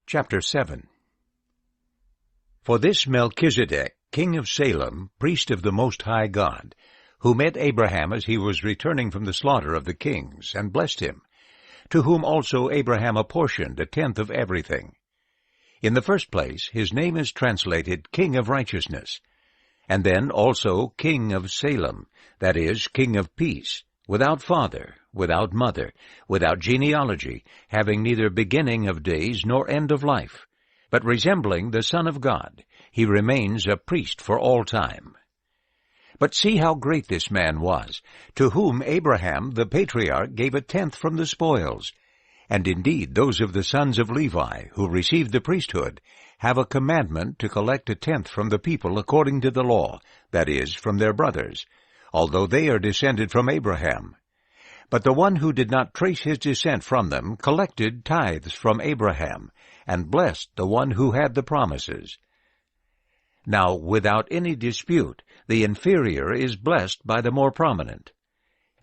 Chapter 7. For this Melchizedek, king of Salem, priest of the Most High God, who met Abraham as he was returning from the slaughter of the kings, and blessed him, to whom also Abraham apportioned a tenth of everything. In the first place, his name is translated King of Righteousness, and then also King of Salem, that is, King of Peace, without father, without mother, without genealogy, having neither beginning of days nor end of life, but resembling the Son of God, he remains a priest for all time. But see how great this man was, to whom Abraham the patriarch gave a tenth from the spoils. And indeed those of the sons of Levi, who received the priesthood, have a commandment to collect a tenth from the people according to the law, that is, from their brothers, although they are descended from Abraham. But the one who did not trace his descent from them collected tithes from Abraham, and blessed the one who had the promises. Now, without any dispute, the inferior is blessed by the more prominent.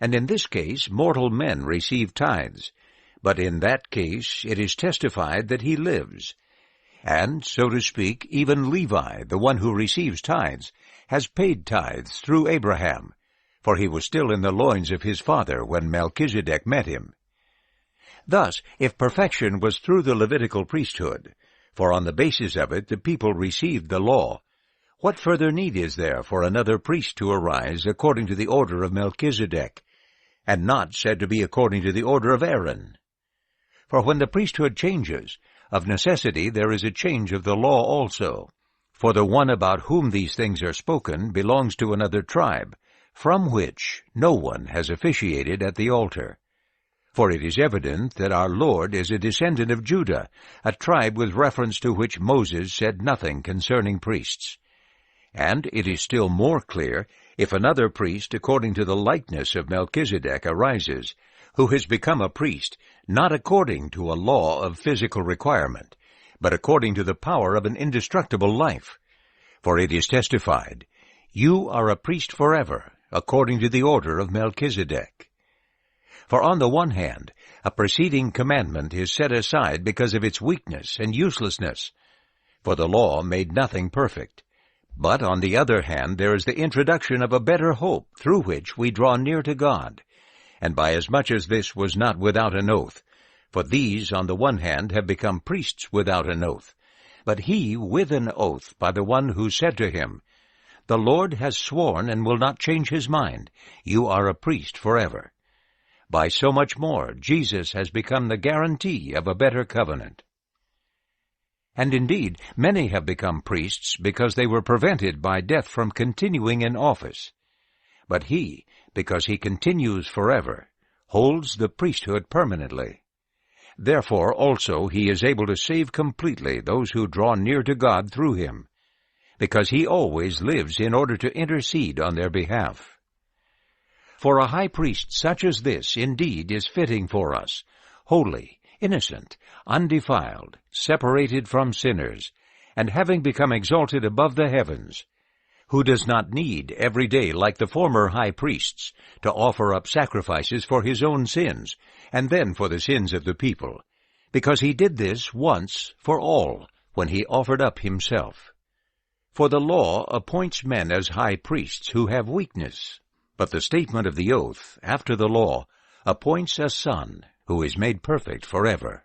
And in this case mortal men receive tithes, but in that case it is testified that he lives. And, so to speak, even Levi, the one who receives tithes, has paid tithes through Abraham, for he was still in the loins of his father when Melchizedek met him. Thus, if perfection was through the Levitical priesthood, for on the basis of it the people received the law, what further need is there for another priest to arise according to the order of Melchizedek, and not said to be according to the order of Aaron? For when the priesthood changes, of necessity there is a change of the law also. For the one about whom these things are spoken belongs to another tribe, from which no one has officiated at the altar. For it is evident that our Lord is a descendant of Judah, a tribe with reference to which Moses said nothing concerning priests. And it is still more clear if another priest according to the likeness of Melchizedek arises, who has become a priest, not according to a law of physical requirement, but according to the power of an indestructible life. For it is testified, "You are a priest forever, according to the order of Melchizedek." For on the one hand, a preceding commandment is set aside because of its weakness and uselessness, for the law made nothing perfect. But on the other hand there is the introduction of a better hope through which we draw near to God, and by as much as this was not without an oath, for these on the one hand have become priests without an oath, but he with an oath by the one who said to him, "The Lord has sworn and will not change his mind, you are a priest forever." By so much more Jesus has become the guarantee of a better covenant. And indeed many have become priests because they were prevented by death from continuing in office. But he, because he continues forever, holds the priesthood permanently. Therefore also he is able to save completely those who draw near to God through him, because he always lives in order to intercede on their behalf. For a high priest such as this indeed is fitting for us, holy, innocent, undefiled, separated from sinners, and having become exalted above the heavens, who does not need every day, like the former high priests, to offer up sacrifices for his own sins, and then for the sins of the people, because he did this once for all, when he offered up himself. For the law appoints men as high priests who have weakness, but the statement of the oath, after the law, appoints a son who is made perfect forever.